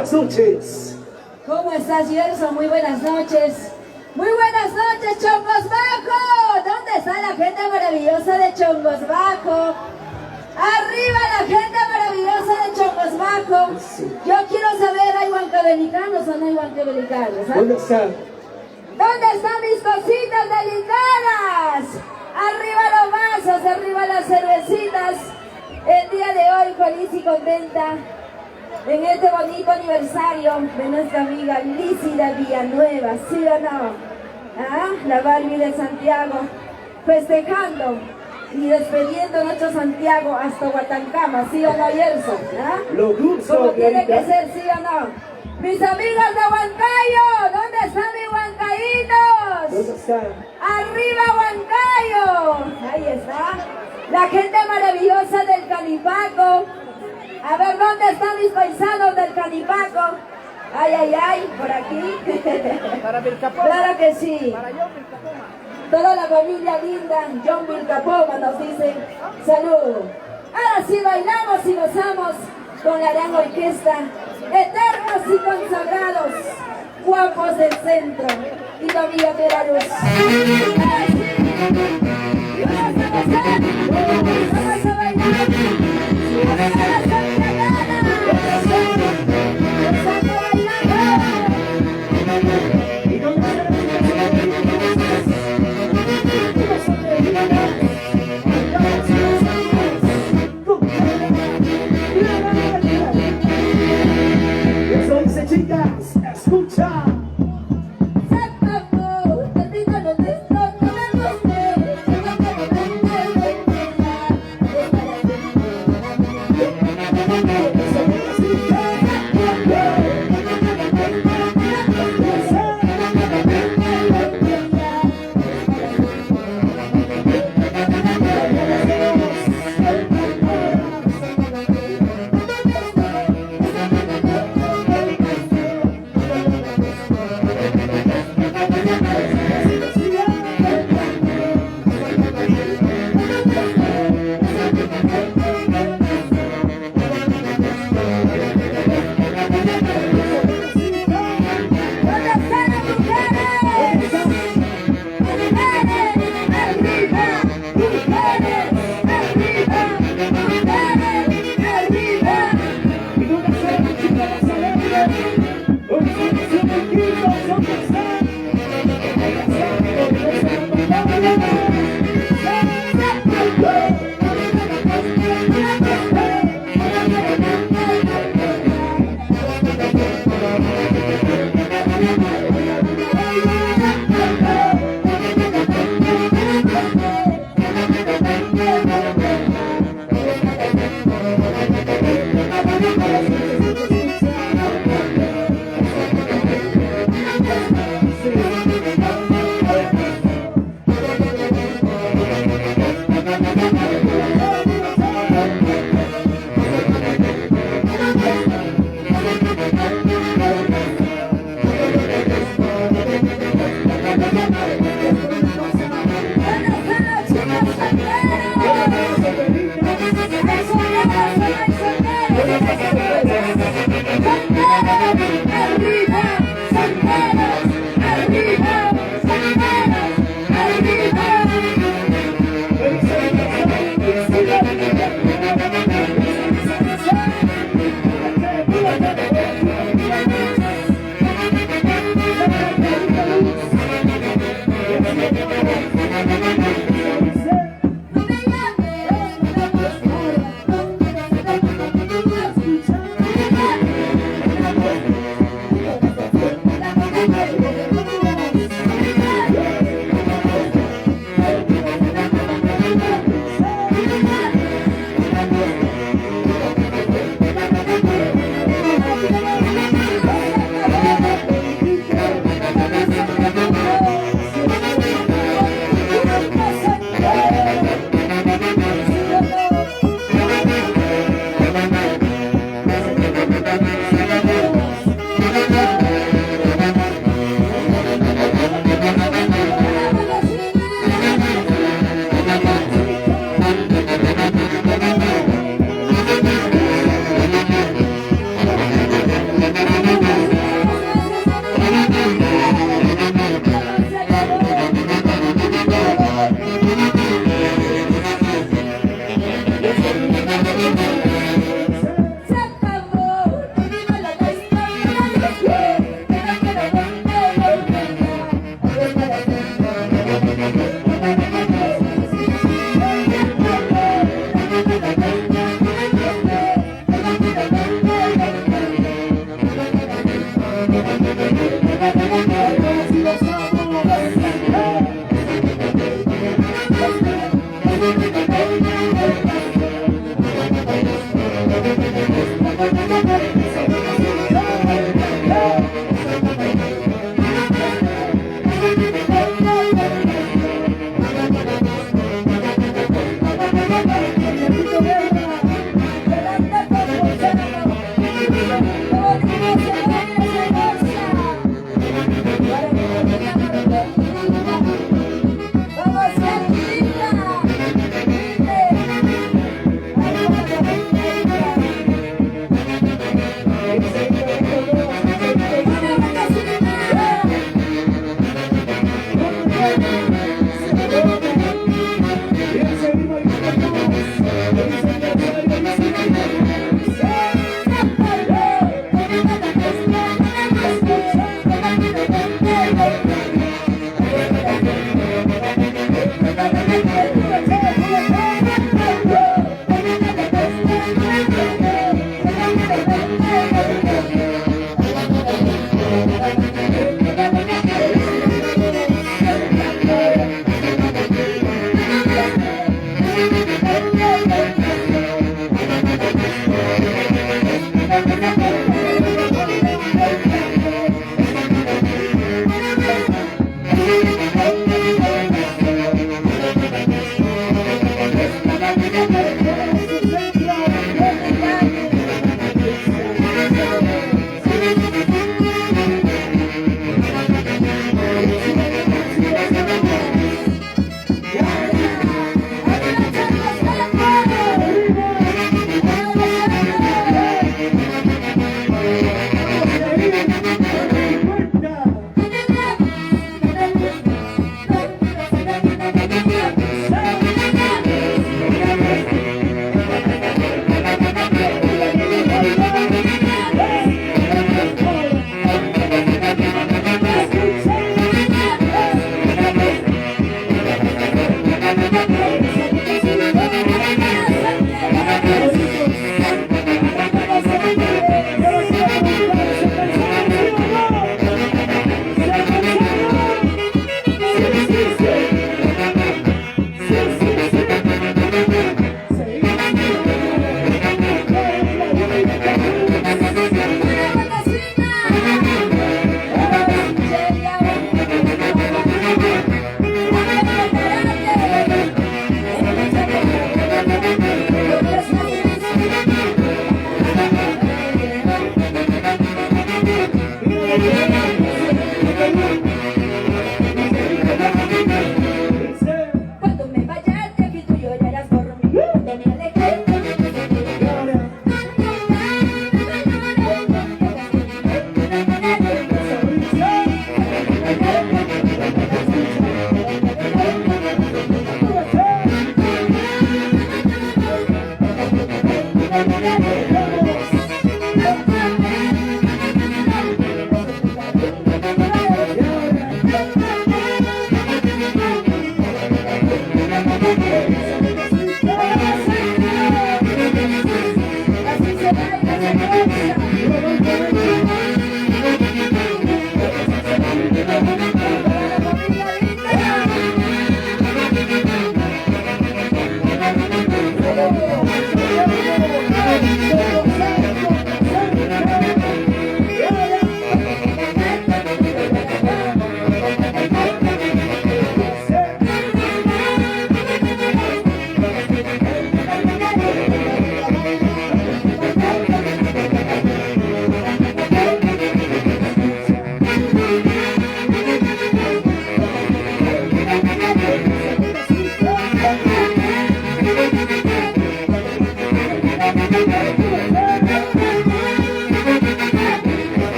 buenas noches. ¿Cómo estás, Gerson? Muy buenas noches. Muy buenas noches, Chongos Bajo. ¿Dónde está la gente maravillosa de Chongos Bajo? Arriba la gente maravillosa de Chongos Bajo. Yo quiero saber, ¿hay huancavelicanos o no hay huancavelicanos? ¿Dónde están? ¿Dónde están mis cositas delicadas? Arriba los vasos, arriba las cervecitas. El día de hoy feliz y contenta en este bonito aniversario de nuestra amiga Lícida Villanueva, ¿sí o no? ¿Ah? La Barbie de Santiago, festejando y despediendo nuestro Santiago hasta Huatancama, ¿sí o no, Gerson? ¿Ah? Lo gusto, como tiene que Clarita. ser, ¿sí o no? Mis amigos de Huancayo, ¿dónde están mis huancaínos? ¿Dónde están? ¡Arriba Huancayo! Ahí está. La gente maravillosa del Canipaco. A ver, ¿dónde están mis paisanos del Canipaco? Ay, ay, ay, por aquí. Para Vilcapoma. Claro que sí. Para John Vilcapoma. Toda la familia linda, John Vilcapoma nos dice salud. Ahora sí bailamos y gozamos con la gran orquesta, eternos y consagrados, guapos del centro y todavía de la luz. Ahora sí, vamos a gozar, vamos a bailar, vamos a la santiagana, gozando bailando. ¿Y dónde están Eso dice, chicas, escucha.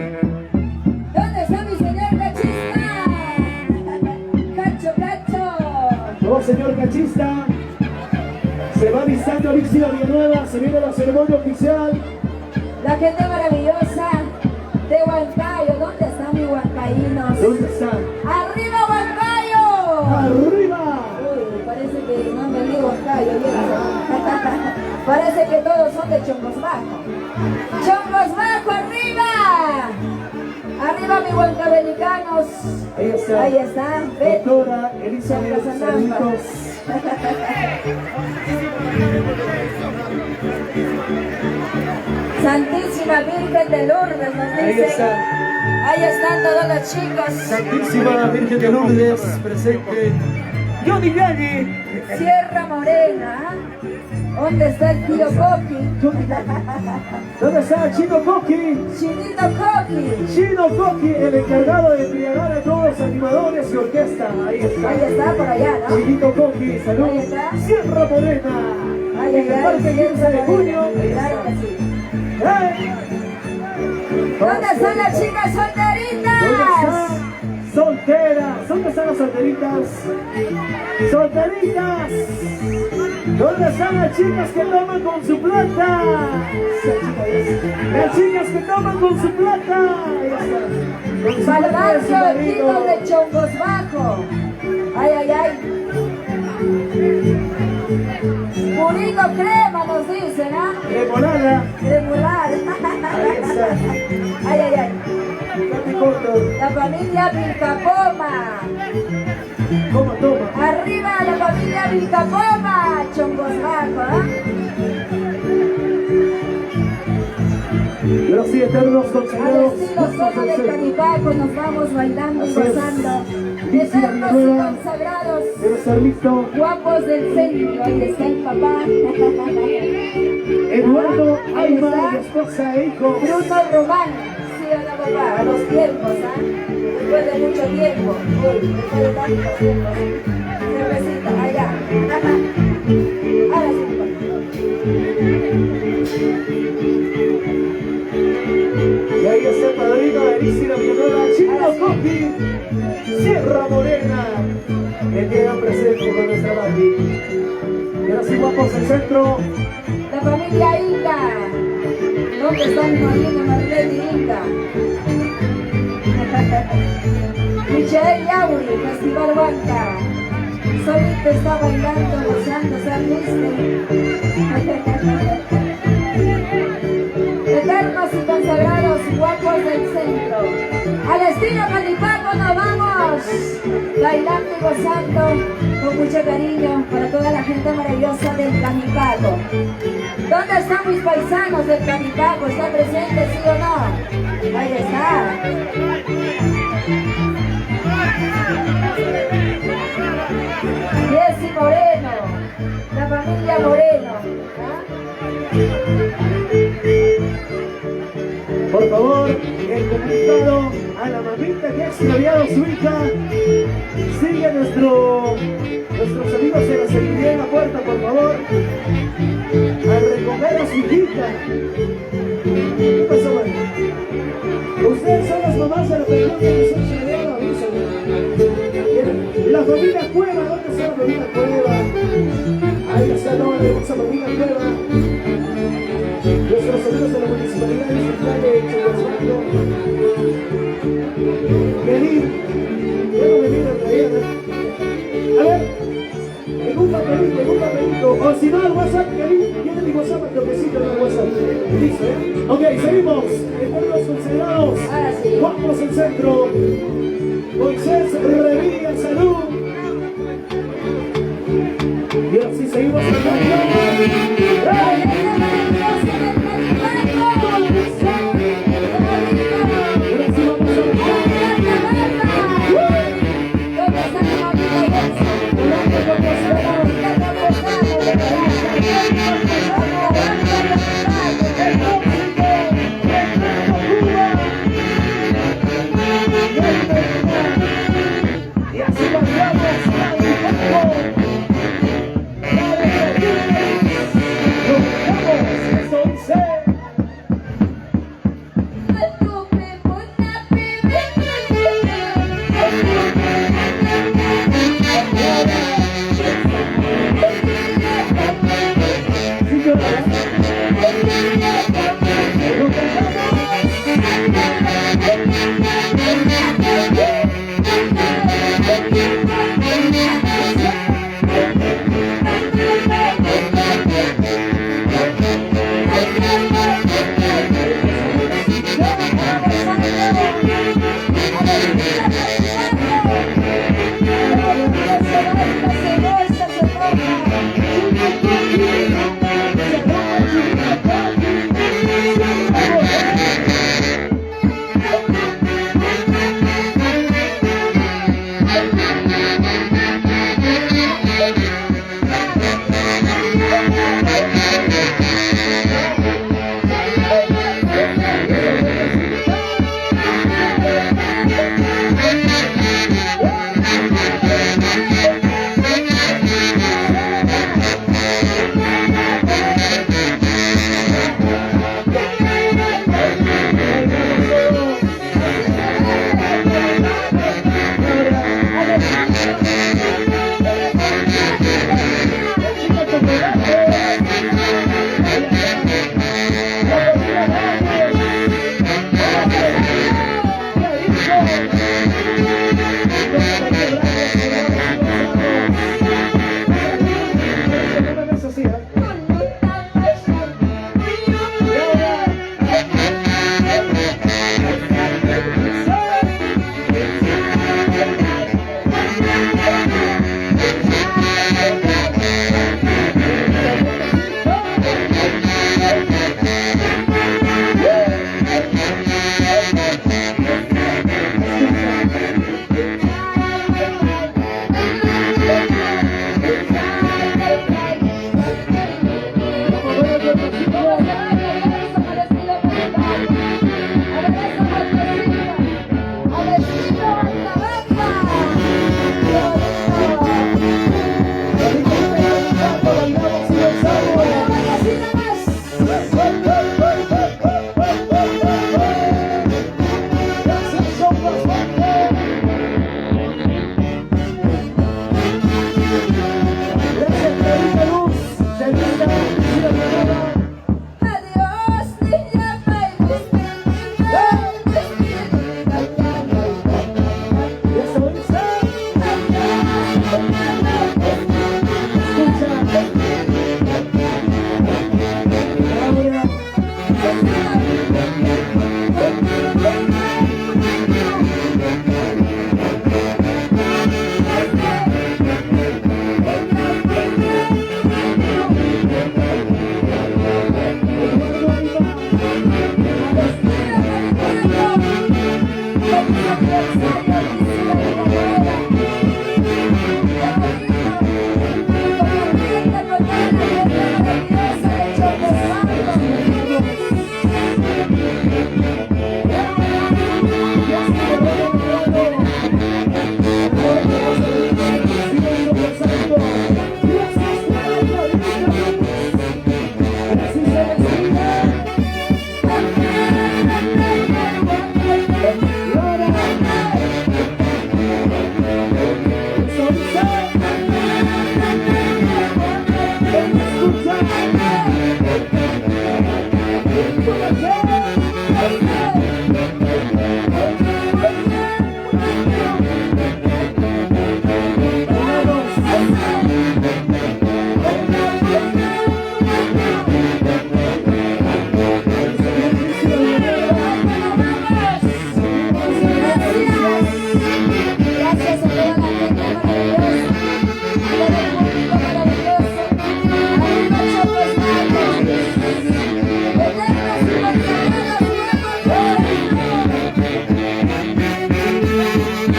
¿Dónde está mi señor cachista? Cacho, cacho. Oh, señor cachista. Se va avistando Vixia Villanueva. Se viene la ceremonia oficial. La gente maravillosa de Huancayo. ¿Dónde están mis huancaínos? ¿Dónde están? ¡Arriba Huancayo! ¡Arriba! Uy, parece que no han venido Huancayo. Parece que todos son de Chongos Bajo. ¡Chongos Bajo, arriba! ¡Arriba, mis huancavelicanos! Ahí está. Ahí está. Betty. Doctora Elizabeth Casanampa. Cerritos. Santísima Virgen de Lourdes nos Ahí dice. está. Ahí están todos los chicos. Santísima Virgen de Lourdes presente. Johnny Viaggi. Sierra Morena. ¿Dónde está el tío Coqui? ¿Dónde está Chino Coqui? Chinito Coqui. Chino Coqui, el encargado de embriagar a todos los animadores y orquesta. Ahí está. Ahí está, por allá, ¿no? Chinito Coqui, salud. Ahí está. Sierra Morena. Ahí En el está. parque 15 de junio. Ahí Claro está. que sí. ¡Eh! ¿Dónde están las chicas ¿Dónde solteritas? están? Solteras. ¿Dónde están las solteritas? Solteritas. ¿Dónde están las chicas que toman con su plata? Las chicas que toman con su plata. Ahí están. Con su plata de su Salvarse marido. Quito de Chongos Bajo. Ay, ay, ay. Purito crema nos dicen, ¿ah? Remolada. Regular. Ahí está. Ay, ay, ay. Tati Corto. La familia Vilcapoma. Toma, toma. Arriba la familia Vilcapoma. Chongos Bajo, ¿ah? Y ahora sí, eternos Al consagrados. estilo zona del Canipaco nos vamos bailando y Así es. gozando. Dice la Eternos y Villanueva. consagrados. Debe estar listo. Guapos del centro. Ahí está el papá. Eduardo, Ahí Alma, está. y esposa e hijos. Bruno Román, sí o no papá, a los tiempos, ¿ah? Después de mucho tiempo, uy, después de tantos tiempos. Cervecita, allá. Ahora sí, papá. Y ahí está el padrino de Elísira Villanueva, Chino Coqui, Sierra Morena, el día presente con nuestra Barbie. Y ahora sí, vamos al centro. La familia Inca. ¿Dónde está mi marido Marlene Inca? Michelle Yauri, Festival Huanca. Solito está bailando, gozando, ser Eternos y consagrados, guapos del centro. Al estilo Canipaco nos vamos, bailando y gozando con mucho cariño para toda la gente maravillosa del Canipaco. ¿Dónde están mis paisanos del Canipaco? ¿Están presentes, sí o no? Ahí está. Jessy Moreno, la familia Moreno. ¿Ah? Por favor, el comunicado a la mamita que ha extraviado a su hija. Sigue nuestros amigos de la seguridad en la puerta, por favor. A recoger a su hijita. ¿Qué pasó, man? Ustedes son las mamás de la persona que nosotros le dieron la visa. La familia Cueva, ¿dónde está la familia Cueva? Ahí está el nombre de esa familia Cueva. Nuestros amigos de la municipalidad distrital de Chilosando. Venir, quiero venir a traer. A ver, en un papelito, o si no al WhatsApp, tiene mi WhatsApp, el toquecito en el WhatsApp. Listo, ¿eh? Ok, seguimos. Están los considerados. Ahora sí. Vamos al centro. Moisés Revilla, salud. Y así seguimos cantando.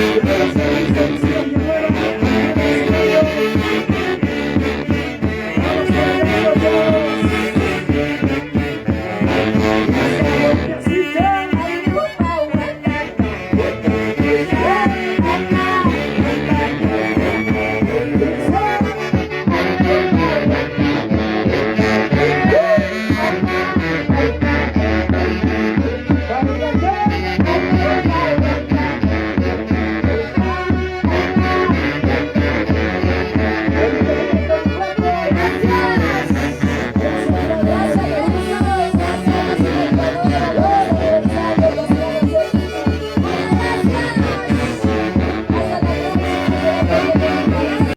Primero